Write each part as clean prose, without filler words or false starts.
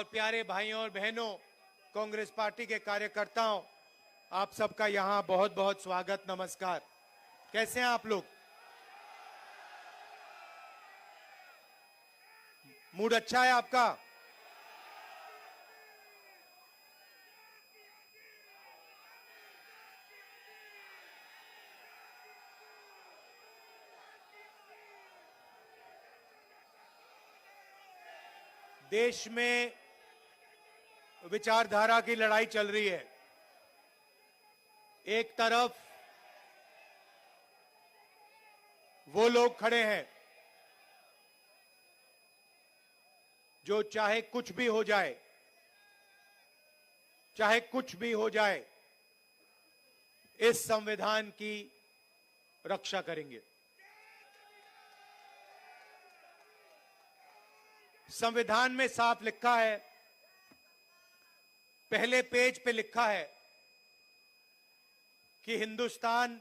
और प्यारे भाइयों और बहनों, कांग्रेस पार्टी के कार्यकर्ताओं, आप सबका यहां बहुत बहुत स्वागत, नमस्कार। कैसे हैं आप लोग? मूड अच्छा है आपका? देश में विचारधारा की लड़ाई चल रही है। एक तरफ वो लोग खड़े हैं जो चाहे कुछ भी हो जाए, चाहे कुछ भी हो जाए, इस संविधान की रक्षा करेंगे। संविधान में साफ लिखा है, पहले पेज पे लिखा है कि हिंदुस्तान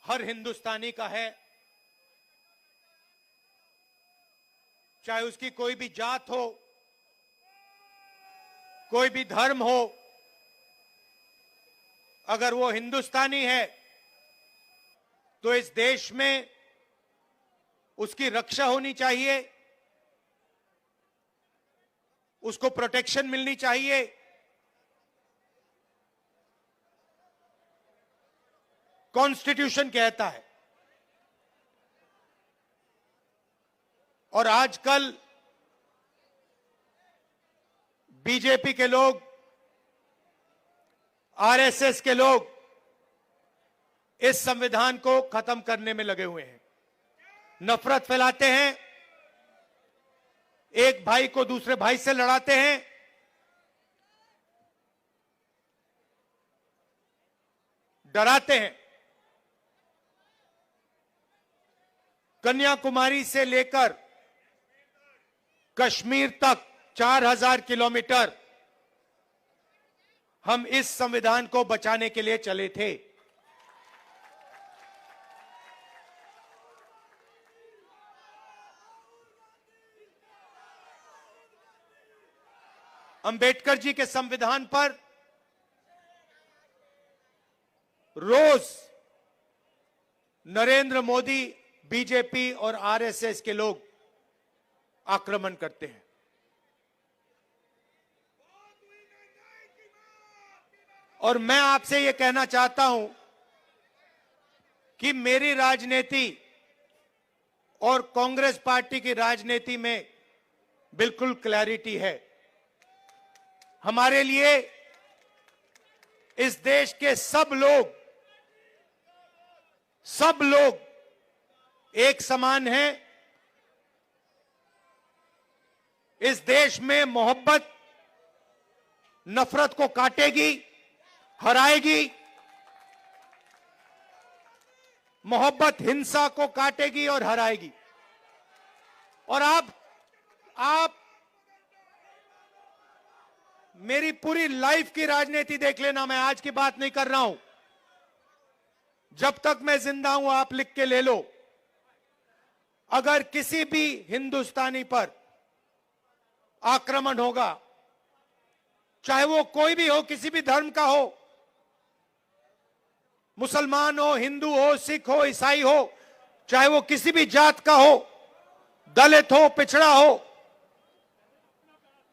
हर हिंदुस्तानी का है, चाहे उसकी कोई भी जात हो, कोई भी धर्म हो। अगर वो हिंदुस्तानी है तो इस देश में उसकी रक्षा होनी चाहिए, उसको प्रोटेक्शन मिलनी चाहिए। कॉन्स्टिट्यूशन कहता है। और आजकल बीजेपी के लोग, आरएसएस के लोग इस संविधान को खत्म करने में लगे हुए हैं। नफरत फैलाते हैं, एक भाई को दूसरे भाई से लड़ाते हैं, डराते हैं। कन्याकुमारी से लेकर कश्मीर तक 4000 किलोमीटर हम इस संविधान को बचाने के लिए चले थे। अंबेडकर जी के संविधान पर रोज नरेंद्र मोदी, बीजेपी और आरएसएस के लोग आक्रमण करते हैं। और मैं आपसे यह कहना चाहता हूं कि मेरी राजनीति और कांग्रेस पार्टी की राजनीति में बिल्कुल क्लैरिटी है। हमारे लिए इस देश के सब लोग एक समान हैं। इस देश में मोहब्बत नफरत को काटेगी, हराएगी। मोहब्बत हिंसा को काटेगी और हराएगी। और आप मेरी पूरी लाइफ की राजनीति देख लेना, मैं आज की बात नहीं कर रहा हूं। जब तक मैं जिंदा हूं, आप लिख के ले लो, अगर किसी भी हिंदुस्तानी पर आक्रमण होगा, चाहे वो कोई भी हो, किसी भी धर्म का हो, मुसलमान हो, हिंदू हो, सिख हो, ईसाई हो, चाहे वो किसी भी जात का हो, दलित हो, पिछड़ा हो,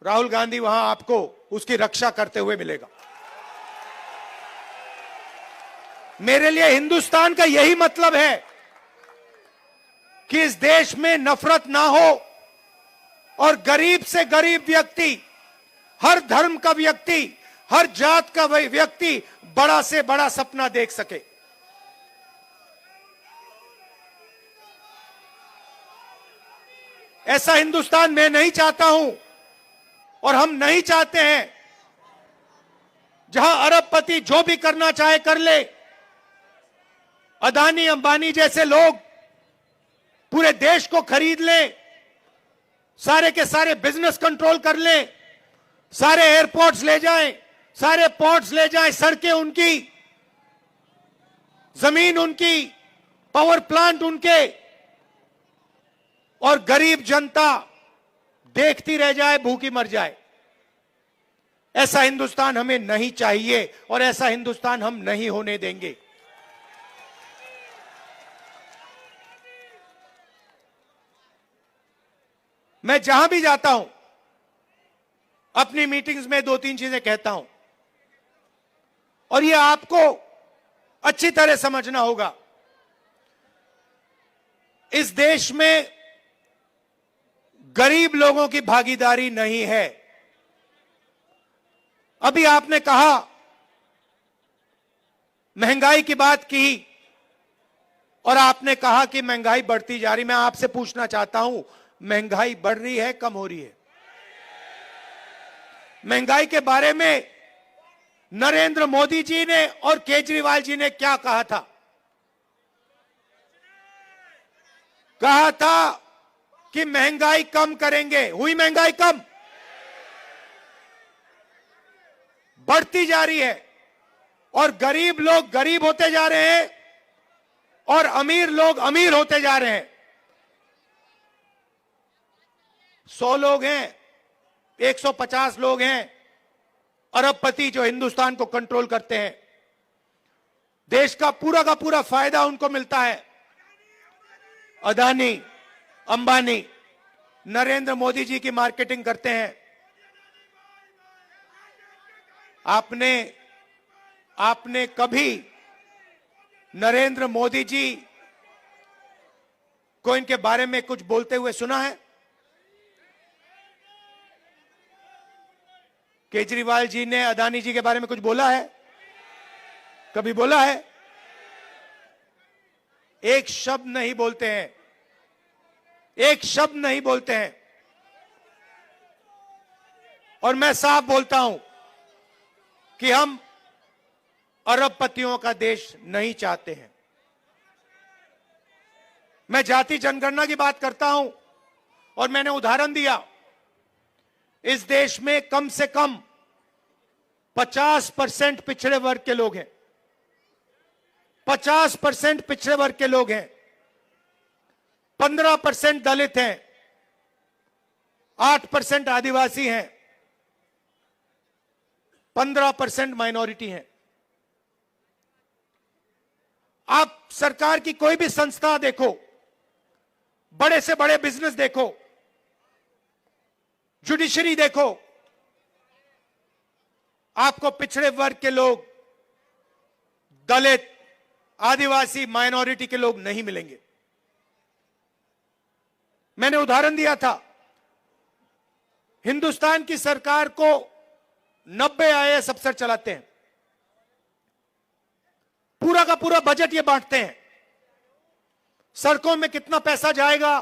राहुल गांधी वहां आपको उसकी रक्षा करते हुए मिलेगा। मेरे लिए हिंदुस्तान का यही मतलब है कि इस देश में नफरत ना हो और गरीब से गरीब व्यक्ति, हर धर्म का व्यक्ति, हर जात का व्यक्ति बड़ा से बड़ा सपना देख सके। ऐसा हिंदुस्तान मैं नहीं चाहता हूं और हम नहीं चाहते हैं जहां अरबपति जो भी करना चाहे कर ले, अदानी अंबानी जैसे लोग पूरे देश को खरीद लें, सारे के सारे बिजनेस कंट्रोल कर लें, सारे एयरपोर्ट्स ले जाएं, सारे पोर्ट्स ले जाएं, सड़कें उनकी, जमीन उनकी, पावर प्लांट उनके, और गरीब जनता देखती रह जाए, भूखी मर जाए। ऐसा हिंदुस्तान हमें नहीं चाहिए और ऐसा हिंदुस्तान हम नहीं होने देंगे। मैं जहां भी जाता हूं, अपनी मीटिंग्स में 2-3 चीजें कहता हूं और यह आपको अच्छी तरह समझना होगा। इस देश में गरीब लोगों की भागीदारी नहीं है। अभी आपने कहा, महंगाई की बात की और आपने कहा कि महंगाई बढ़ती जा रही। मैं आपसे पूछना चाहता हूं, महंगाई बढ़ रही है, कम हो रही है? महंगाई के बारे में नरेंद्र मोदी जी ने और केजरीवाल जी ने क्या कहा था? कहा था कि महंगाई कम करेंगे। हुई महंगाई कम? बढ़ती जा रही है और गरीब लोग गरीब होते जा रहे हैं और अमीर लोग अमीर होते जा रहे हैं। 100 लोग हैं, 150 लोग हैं अरबपति जो हिंदुस्तान को कंट्रोल करते हैं। देश का पूरा फायदा उनको मिलता है। अदानी, अंबानी, नरेंद्र मोदी जी की मार्केटिंग करते हैं। आपने कभी नरेंद्र मोदी जी को इनके बारे में कुछ बोलते हुए सुना है? केजरीवाल जी ने अदानी जी के बारे में कुछ बोला है? कभी बोला है? एक शब्द नहीं बोलते हैं, एक शब्द नहीं बोलते हैं। और मैं साफ बोलता हूं कि हम अरबपतियों का देश नहीं चाहते हैं। मैं जाति जनगणना की बात करता हूं और मैंने उदाहरण दिया, इस देश में कम से कम 50% पिछड़े वर्ग के लोग हैं। 50% पिछड़े वर्ग के लोग हैं। 15% दलित हैं। 8% आदिवासी हैं। 15% माइनॉरिटी हैं। आप सरकार की कोई भी संस्था देखो, बड़े से बड़े बिजनेस देखो, जुडिशरी देखो, आपको पिछड़े वर्ग के लोग, दलित, आदिवासी, माइनॉरिटी के लोग नहीं मिलेंगे। मैंने उदाहरण दिया था, हिंदुस्तान की सरकार को 90 आईएएस अफसर चलाते हैं। पूरा का पूरा बजट ये बांटते हैं। सड़कों में कितना पैसा जाएगा,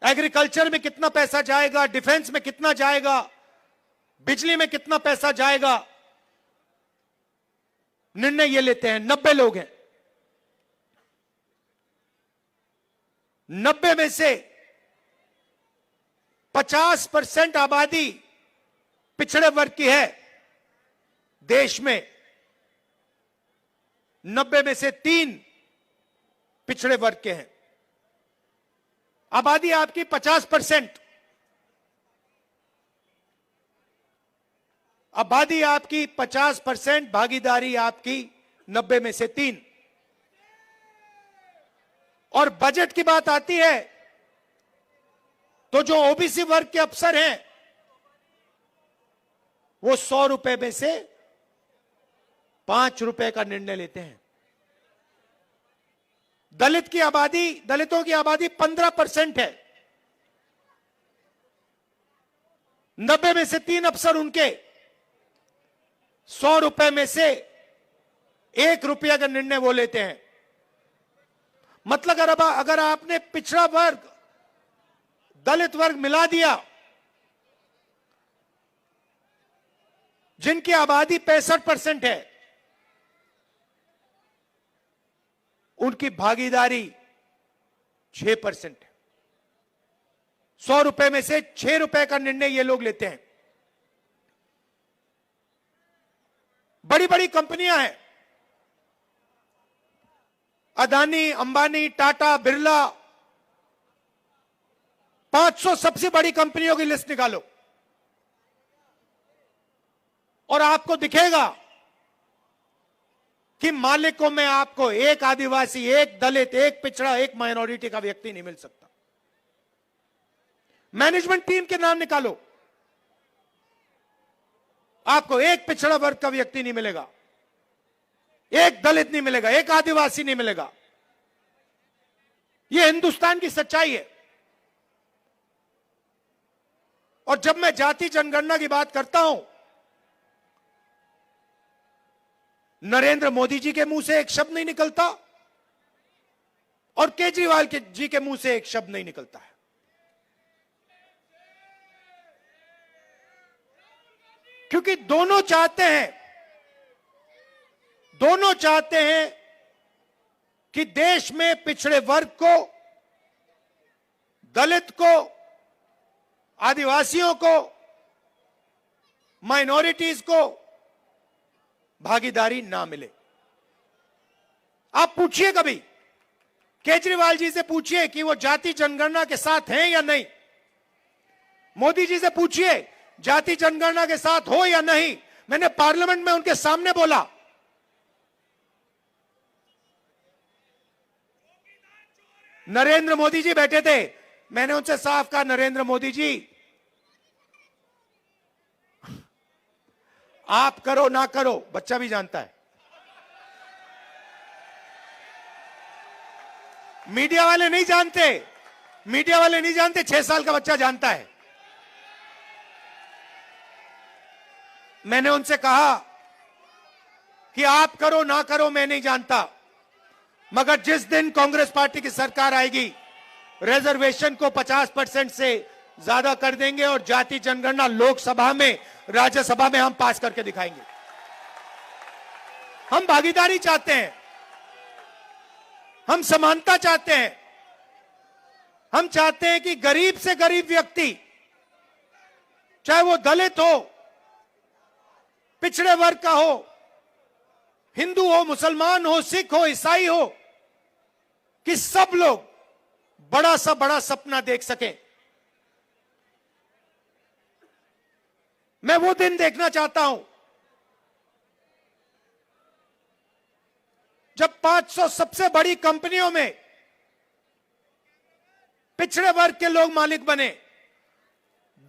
एग्रीकल्चर में कितना पैसा जाएगा, डिफेंस में कितना जाएगा, बिजली में कितना पैसा जाएगा, निर्णय ये लेते हैं। 90 लोग हैं। 90 में से 50% आबादी पिछड़े वर्ग की है देश में। 90 में से 3 पिछड़े वर्ग के हैं। आबादी आपकी 50%, आबादी आपकी 50%, भागीदारी आपकी 90 में से 3। और बजट की बात आती है तो जो ओबीसी वर्ग के अफसर हैं वो 100 रुपए में से 5 रुपए का निर्णय लेते हैं। दलितों की आबादी 15% है। 90 में से 3 अफसर उनके 100 रुपए में से 1 रुपया का निर्णय वो लेते हैं। मतलब अगर आपने पिछड़ा वर्ग, दलित वर्ग मिला दिया, जिनकी आबादी 65% है, उनकी भागीदारी 6% है। 100 रुपए में से 6 रुपए का निर्णय ये लोग लेते हैं। बड़ी बड़ी कंपनियां हैं, अदानी, अंबानी, टाटा, बिरला, 500 सबसे बड़ी कंपनियों की लिस्ट निकालो और आपको दिखेगा कि मालिकों में आपको एक आदिवासी, एक दलित, एक पिछड़ा, एक माइनॉरिटी का व्यक्ति नहीं मिल सकता। मैनेजमेंट टीम के नाम निकालो, आपको एक पिछड़ा वर्ग का व्यक्ति नहीं मिलेगा, एक दलित नहीं मिलेगा, एक आदिवासी नहीं मिलेगा। यह हिंदुस्तान की सच्चाई है। और जब मैं जाति जनगणना की बात करता हूं, नरेंद्र मोदी जी के मुंह से एक शब्द नहीं निकलता और केजरीवाल जी के मुंह से एक शब्द नहीं निकलता है। क्योंकि दोनों चाहते हैं कि देश में पिछड़े वर्ग को, दलित को, आदिवासियों को, माइनॉरिटीज को भागीदारी ना मिले। आप पूछिए कभी केजरीवाल जी से, पूछिए कि वो जाति जनगणना के साथ हैं या नहीं। मोदी जी से पूछिए जाति जनगणना के साथ हो या नहीं। मैंने पार्लियामेंट में उनके सामने बोला, नरेंद्र मोदी जी बैठे थे, मैंने उनसे साफ कहा, नरेंद्र मोदी जी आप करो ना करो, बच्चा भी जानता है। मीडिया वाले नहीं जानते, 6 साल का बच्चा जानता है। मैंने उनसे कहा कि आप करो ना करो मैं नहीं जानता, मगर जिस दिन कांग्रेस पार्टी की सरकार आएगी, रिजर्वेशन को 50% से ज्यादा कर देंगे और जाति जनगणना लोकसभा में, राज्यसभा में हम पास करके दिखाएंगे। हम भागीदारी चाहते हैं, हम समानता चाहते हैं। हम चाहते हैं कि गरीब से गरीब व्यक्ति, चाहे वो दलित हो, पिछड़े वर्ग का हो, हिंदू हो, मुसलमान हो, सिख हो, ईसाई हो, कि सब लोग बड़ा सा बड़ा सपना देख सकें। मैं वो दिन देखना चाहता हूं जब 500 सबसे बड़ी कंपनियों में पिछड़े वर्ग के लोग मालिक बने,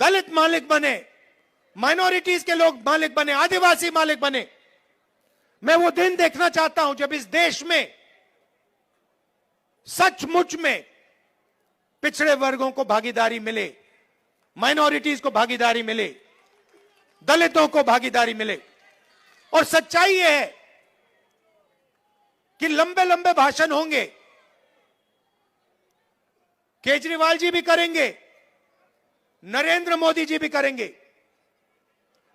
दलित मालिक बने, माइनॉरिटीज के लोग मालिक बने, आदिवासी मालिक बने। मैं वो दिन देखना चाहता हूं जब इस देश में सचमुच में पिछड़े वर्गों को भागीदारी मिले, माइनॉरिटीज को भागीदारी मिले, दलितों को भागीदारी मिले। और सच्चाई यह है कि लंबे लंबे भाषण होंगे, केजरीवाल जी भी करेंगे, नरेंद्र मोदी जी भी करेंगे,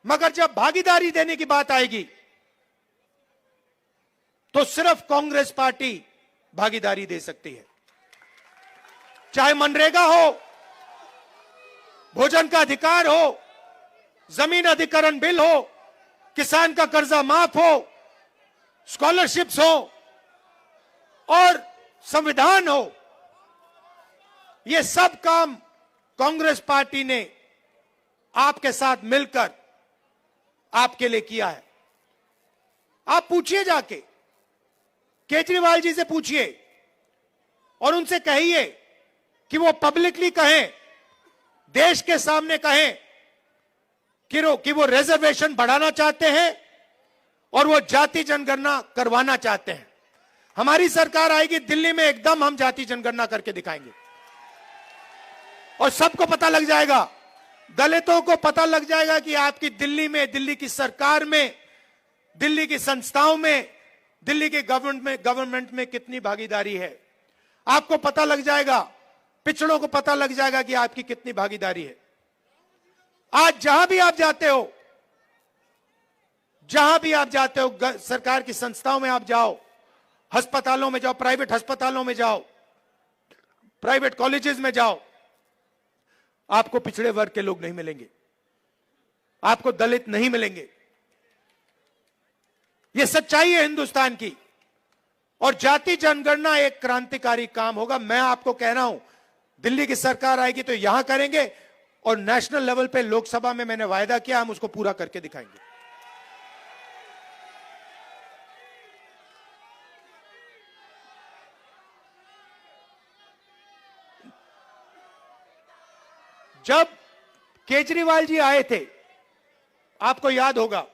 मगर जब भागीदारी देने की बात आएगी तो सिर्फ कांग्रेस पार्टी भागीदारी दे सकती है। चाहे मनरेगा हो, भोजन का अधिकार हो, जमीन अधिकरण बिल हो, किसान का कर्जा माफ हो, स्कॉलरशिप्स हो और संविधान हो, ये सब काम कांग्रेस पार्टी ने आपके साथ मिलकर आपके लिए किया है। आप पूछिए, जाके केजरीवाल जी से पूछिए और उनसे कहिए कि वो पब्लिकली कहें, देश के सामने कहें कि वो रिजर्वेशन बढ़ाना चाहते हैं और वो जाति जनगणना करवाना चाहते हैं। हमारी सरकार आएगी दिल्ली में, एकदम हम जाति जनगणना करके दिखाएंगे और सबको पता लग जाएगा, दलितों को पता लग जाएगा कि आपकी दिल्ली में, दिल्ली की सरकार में, दिल्ली की संस्थाओं में, दिल्ली के गवर्नमेंट में कितनी भागीदारी है। आपको पता लग जाएगा, पिछड़ों को पता लग जाएगा कि आपकी कितनी भागीदारी है। आज जहां भी आप जाते हो, सरकार की संस्थाओं में आप जाओ, अस्पतालों में जाओ, प्राइवेट अस्पतालों में जाओ, प्राइवेट कॉलेजेस में जाओ, आपको पिछड़े वर्ग के लोग नहीं मिलेंगे, आपको दलित नहीं मिलेंगे। यह सच्चाई है हिंदुस्तान की। और जाति जनगणना एक क्रांतिकारी काम होगा। मैं आपको कह रहा हूं, दिल्ली की सरकार आएगी तो यहां करेंगे, और नेशनल लेवल पे लोकसभा में मैंने वायदा किया, हम उसको पूरा करके दिखाएंगे। जब केजरीवाल जी आए थे, आपको याद होगा,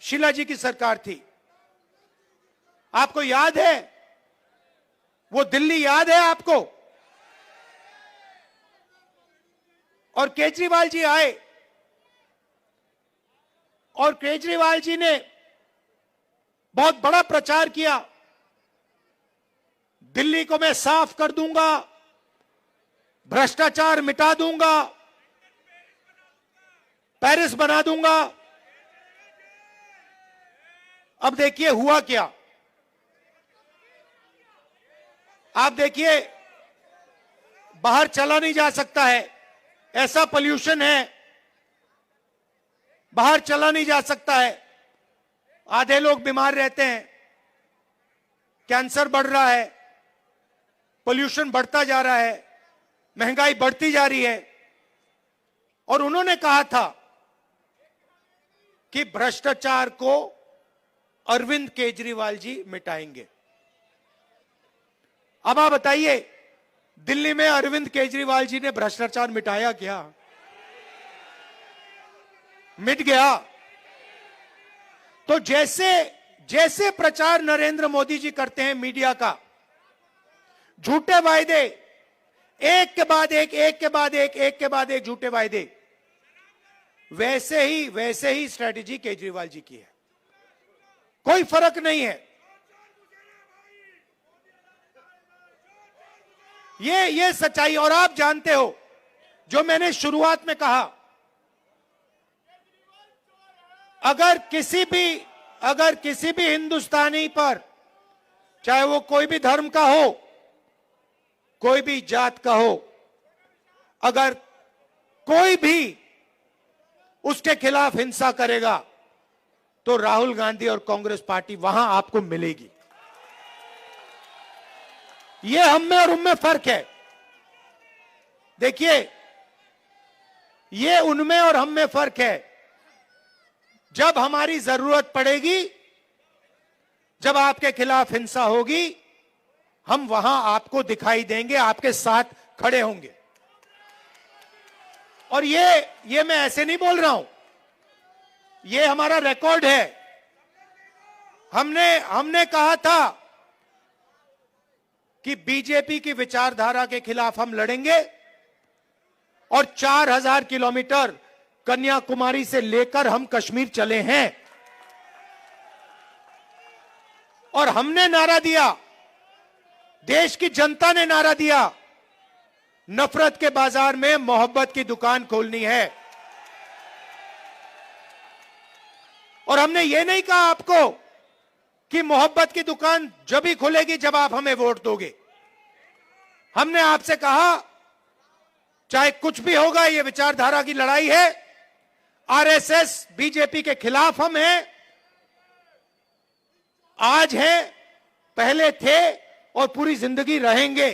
शीला जी की सरकार थी, आपको याद है, वो दिल्ली याद है आपको? और केजरीवाल जी आए, और केजरीवाल जी ने बहुत बड़ा प्रचार किया, दिल्ली को मैं साफ कर दूंगा, भ्रष्टाचार मिटा दूंगा, पेरिस बना दूंगा। अब देखिए हुआ क्या। आप देखिए, बाहर चला नहीं जा सकता है, ऐसा पोल्यूशन है, बाहर चला नहीं जा सकता है, आधे लोग बीमार रहते हैं, कैंसर बढ़ रहा है, पोल्यूशन बढ़ता जा रहा है, महंगाई बढ़ती जा रही है। और उन्होंने कहा था कि भ्रष्टाचार को अरविंद केजरीवाल जी मिटाएंगे। अब आप बताइए, दिल्ली में अरविंद केजरीवाल जी ने भ्रष्टाचार मिटाया क्या? मिट गया। तो जैसे जैसे प्रचार नरेंद्र मोदी जी करते हैं मीडिया का, झूठे वायदे, एक के बाद एक, एक के बाद एक, एक के बाद एक झूठे वायदे, वैसे ही स्ट्रेटेजी केजरीवाल जी की है। कोई फर्क नहीं है। ये सच्चाई। और आप जानते हो, जो मैंने शुरुआत में कहा, अगर किसी भी हिंदुस्तानी पर, चाहे वो कोई भी धर्म का हो, कोई भी जात का हो, अगर कोई भी उसके खिलाफ हिंसा करेगा तो राहुल गांधी और कांग्रेस पार्टी वहां आपको मिलेगी। ये हम में और उनमें फर्क है। देखिए, ये उनमें और हम में फर्क है। जब हमारी जरूरत पड़ेगी, जब आपके खिलाफ हिंसा होगी, हम वहां आपको दिखाई देंगे, आपके साथ खड़े होंगे। और ये मैं ऐसे नहीं बोल रहा हूं, ये हमारा रिकॉर्ड है। हमने कहा था कि बीजेपी की विचारधारा के खिलाफ हम लड़ेंगे, और 4000 किलोमीटर कन्याकुमारी से लेकर हम कश्मीर चले हैं। और हमने नारा दिया, देश की जनता ने नारा दिया, नफरत के बाजार में मोहब्बत की दुकान खोलनी है। और हमने ये नहीं कहा आपको कि मोहब्बत की दुकान जब ही खुलेगी जब आप हमें वोट दोगे। हमने आपसे कहा, चाहे कुछ भी होगा, ये विचारधारा की लड़ाई है, आरएसएस बीजेपी के खिलाफ हम हैं, आज हैं, पहले थे और पूरी जिंदगी रहेंगे।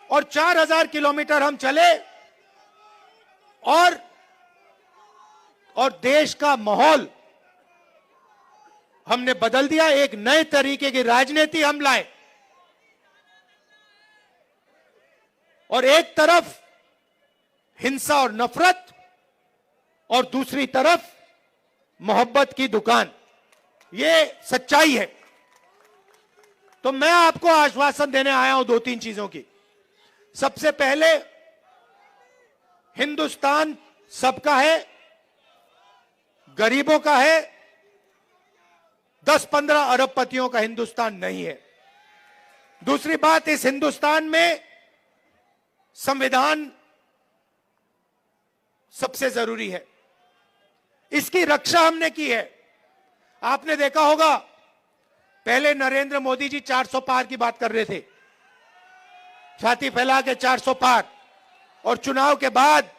और 4000 किलोमीटर हम चले, और देश का माहौल हमने बदल दिया। एक नए तरीके की राजनीति हम लाए, और एक तरफ हिंसा और नफरत, और दूसरी तरफ मोहब्बत की दुकान। ये सच्चाई है। तो मैं आपको आश्वासन देने आया हूं 2-3 चीजों की। सबसे पहले, हिंदुस्तान सबका है, गरीबों का है, 10-15 अरबपतियों का हिंदुस्तान नहीं है। दूसरी बात, इस हिंदुस्तान में संविधान सबसे जरूरी है, इसकी रक्षा हमने की है। आपने देखा होगा, पहले नरेंद्र मोदी जी 400 पार की बात कर रहे थे, छाती फैला के 400 पार, और चुनाव के बाद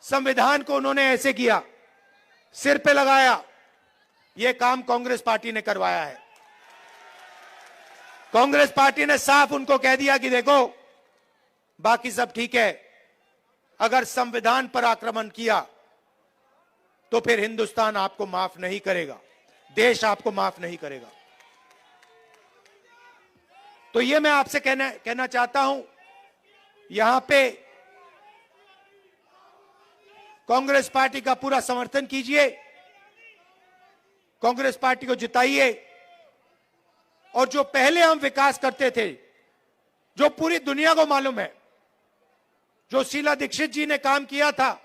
संविधान को उन्होंने ऐसे किया, सिर पे लगाया। यह काम कांग्रेस पार्टी ने करवाया है। कांग्रेस पार्टी ने साफ उनको कह दिया कि देखो बाकी सब ठीक है, अगर संविधान पर आक्रमण किया तो फिर हिंदुस्तान आपको माफ नहीं करेगा, देश आपको माफ नहीं करेगा। तो ये मैं आपसे कहना चाहता हूं, यहां पे कांग्रेस पार्टी का पूरा समर्थन कीजिए, कांग्रेस पार्टी को जिताइए, और जो पहले हम विकास करते थे, जो पूरी दुनिया को मालूम है, जो शीला दीक्षित जी ने काम किया था,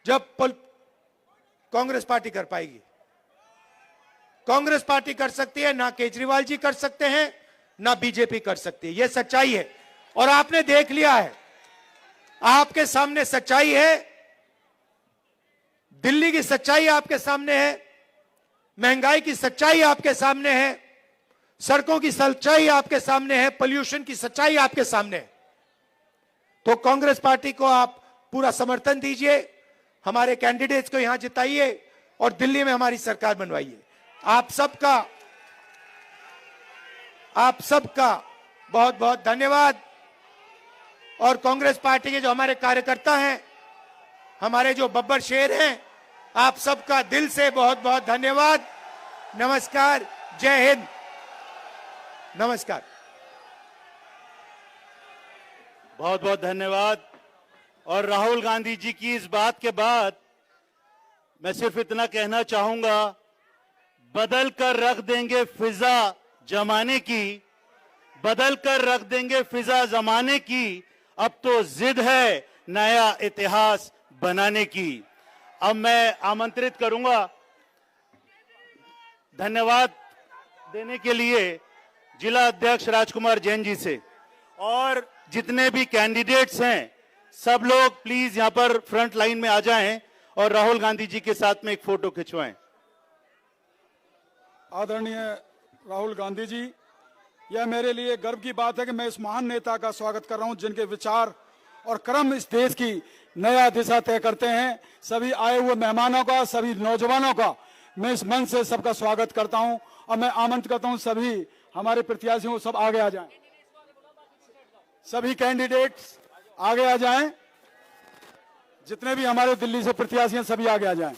जब कांग्रेस पार्टी कर पाएगी। कांग्रेस पार्टी कर सकती है, ना केजरीवाल जी कर सकते हैं, ना बीजेपी कर सकती है, यह सच्चाई है। और आपने देख लिया है, आपके सामने सच्चाई है, दिल्ली की सच्चाई आपके सामने है, महंगाई की सच्चाई आपके सामने है, सड़कों की सच्चाई आपके सामने है, पोल्यूशन की सच्चाई आपके सामने है। तो कांग्रेस पार्टी को आप पूरा समर्थन दीजिए, हमारे कैंडिडेट्स को यहां जिताइए और दिल्ली में हमारी सरकार बनवाइए। आप सबका बहुत बहुत धन्यवाद। और कांग्रेस पार्टी के जो हमारे कार्यकर्ता हैं, हमारे जो बब्बर शेर हैं, आप सबका दिल से बहुत बहुत धन्यवाद। नमस्कार, जय हिंद, नमस्कार। बहुत बहुत धन्यवाद। और राहुल गांधी जी की इस बात के बाद मैं सिर्फ इतना कहना चाहूंगा, बदल कर रख देंगे फिजा जमाने की, बदल कर रख देंगे फिजा जमाने की, अब तो जिद है नया इतिहास बनाने की। अब मैं आमंत्रित करूंगा धन्यवाद देने के लिए जिला अध्यक्ष राजकुमार जैन जी से, और जितने भी कैंडिडेट्स हैं सब लोग प्लीज यहां पर फ्रंट लाइन में आ जाएं और राहुल गांधी जी के साथ में एक फोटो खिंचवाएं। आदरणीय राहुल गांधी जी, यह मेरे लिए गर्व की बात है कि मैं इस महान नेता का स्वागत कर रहा हूं, जिनके विचार और कर्म इस देश की नया दिशा तय करते हैं। सभी आए हुए मेहमानों का, सभी नौजवानों का मैं इस मंच से सबका स्वागत करता हूं, और मैं आमंत्रित करता हूं सभी हमारे प्रत्याशियों सब आगे आ जाएं, सभी कैंडिडेट्स आगे आ जाएं, जितने भी हमारे दिल्ली से प्रत्याशी हैं सभी आगे आ जाएं।